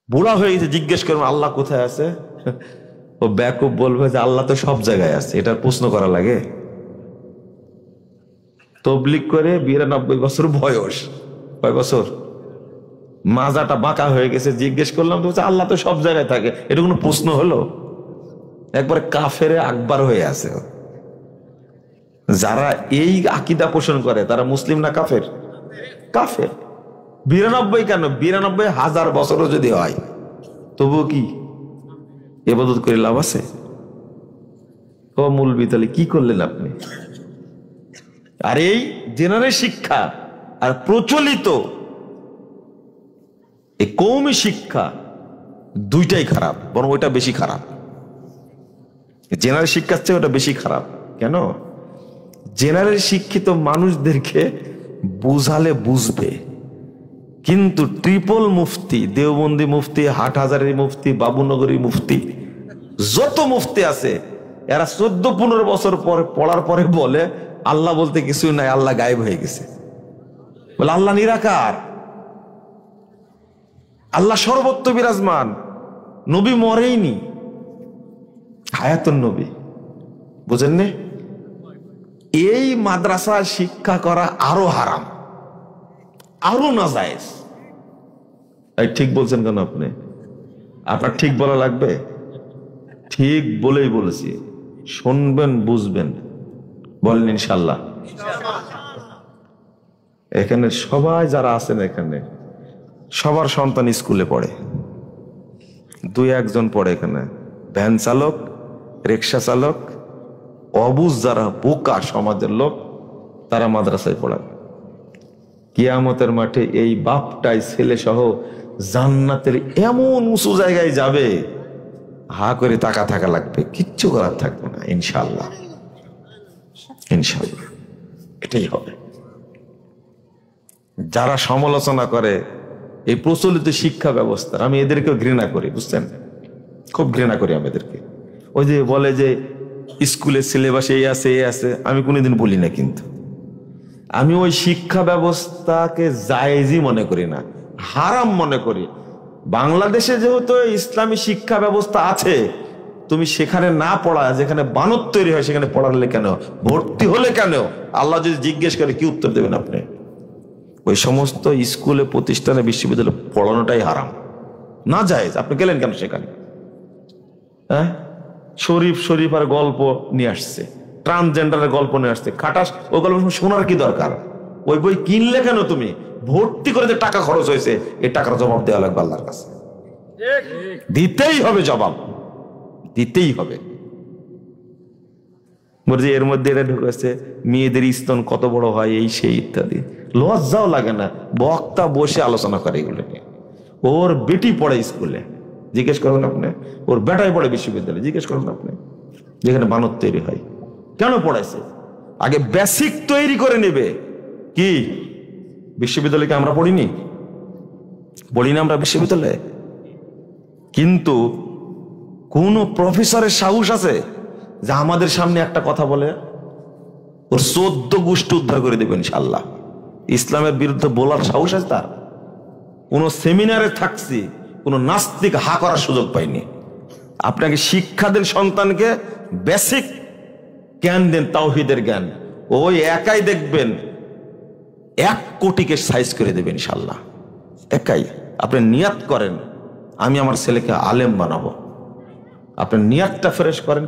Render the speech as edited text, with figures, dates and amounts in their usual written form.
বুড়া হয়ে গেছে, জিজ্ঞেস করবেন আল্লাহ কোথায় আছে, ও ব্যাকুব বলবে যে আল্লাহ তো সব জায়গায় আছে। এটার প্রশ্ন করা লাগে? তবলিগ করে 92 বছর বয়স, কয় বছর, মাজাটা বাঁকা হয়ে গেছে, জিজ্ঞেস করলাম তো আল্লাহ তো সব জায়গায় থাকে, এটা কোনো প্রশ্ন হলো? একবারে কাফেরে আকবার হয়ে আছে। যারা এই আকীদা পোষণ করে তারা মুসলিম না কাফের? কাফের। 92 কেন, 92,000 বছরও যদি হয় তবুও কি ইবাদত করে লাভ আছে? ও মুলবি, তাহলে কি করলেন আপনি? আর এই জেনারেল শিক্ষা আর প্রচলিত এই কওমি শিক্ষা দুইটাই খারাপ, বরং ওইটা বেশি খারাপ। জেনারেল শিক্ষার চেয়ে ওটা বেশি খারাপ। কেন? জেনারেল শিক্ষিত মানুষদেরকে বুঝালে বুঝবে, কিন্তু ট্রিপল মুফতি, দেওবন্দি মুফতি, হাটহাজারী মুফতি, বাবুনগরী মুফতি, যত মুফতি আছে এরা 14-15 বছর পরে পড়ার পরে বলে আল্লাহ বলতে কিছু নাই, আল্লাহ গায়েব হয়ে গেছে। বলে আল্লাহ নিরাকার, আল্লাহ সর্বত্র বিরাজমান, নবী মরেইনি, হায়াতুন নবী। বুঝেন নে? এই মাদ্রাসা শিক্ষা করা আরো হারাম, আরো নাজায়েজ। ঠিক বলছেন কেন আপনি? আপনার ঠিক বলা লাগবে? ঠিক বলেই বলেছি, শুনবেন বুঝবেন। বলেন ইনশাল্লাহ। এখানে সবাই যারা আছেন এখানে সবার সন্তান স্কুলে পড়ে, 2-1 জন পড়ে এখানে, ভ্যান চালক, রিক্সা চালক, অবুঝ যারা বোকা সমাজের লোক তারা মাদ্রাসায় পড়ায়। কিয়ামতের মাঠে এই বাপটাই ছেলে সহ জান্নাতের এমন উঁচু জায়গায় যাবে, হা করে তাকা থাকা লাগবে, কিচ্ছু করার থাকবে না। ইনশাআল্লাহ, ইনশাআল্লাহ এটাই হবে। যারা সমালোচনা করে এই প্রচলিত শিক্ষা ব্যবস্থা, আমি এদেরকেও ঘৃণা করি, বুঝছেন? খুব ঘৃণা করি আমি এদেরকে। ওই যে বলে যে স্কুলের সিলেবাসে এই আছে এই আছে, আমি কোনোদিন বলি না, কিন্তু আমি ওই শিক্ষা ব্যবস্থাকে জায়েজই মনে করি না, হারাম মনে করি। বাংলাদেশে যেহেতু ইসলামী শিক্ষা ব্যবস্থা আছে, তুমি সেখানে না পড়া, যেখানে বানত তৈরি হয় সেখানে পড়ালে কেন, ভর্তি হলে কেন? আল্লাহ যদি জিজ্ঞেস করে কি উত্তর দেবেন আপনি? ওই সমস্ত স্কুলে, প্রতিষ্ঠানে, বিশ্ববিদ্যালয়ে পড়ানোটাই হারাম, না জায়েজ। আপনি গেলেন কেন সেখানে? হ্যাঁ, শরীফ আর গল্প নিয়ে আসছে, ট্রান্সজেন্ডারের গল্প নিয়ে আসছে, খাটাস। ওই গল্প শোনার কি দরকার? ওই বই কিনলে কেন তুমি? ভর্তি করে যে টাকা খরচ হয়েছে, এই টাকার জবাব দেওয়া লাগবে আল্লাহর কাছে। দিতেই হবে, জবাব দিতেই হবে। এর মধ্যে এটা ঢুকেছে মেয়েদের স্তন কত বড় হয়, এই সেই ইত্যাদি। লজ্জাও লাগে না? বক্তা বসে আলোচনা করে এগুলো নিয়ে। ওর বেটি পড়ে স্কুলে, জিজ্ঞেস করবেন আপনি? ওর বেটাই পড়ে বিশ্ববিদ্যালয়ে, জিজ্ঞেস করবেন আপনি? যেখানে বানত তৈরি হয়, কেন পড়াইছে? আগে বেসিক তৈরি করে নেবে। কি বিশ্ববিদ্যালয়কে আমরা পড়িনি? পড়ি না আমরা বিশ্ববিদ্যালয়ে? কিন্তু কোন প্রফেসরের সাহস আছে যে আমাদের সামনে একটা কথা বলে ওর 14 গোষ্ঠী উদ্ধার করে দেবেন ইনশাআল্লাহ? ইসলামের বিরুদ্ধে বলার সাহস আছে তার? কোন সেমিনারে থাকছি, কোন নাস্তিক হা করার সুযোগ পাইনি। আপনাকে শিক্ষা দেন, সন্তানকে বেসিক জ্ঞান দেন, তাওহীদের জ্ঞান। ওই একাই দেখবেন 1 কোটিকে সাইজ করে দেবেন ইনশাআল্লাহ। একাই। আপনি নিয়াত করেন আমি আমার ছেলেকে আলেম বানাবো, আপনি নিয়াতটা ফ্রেশ করেন।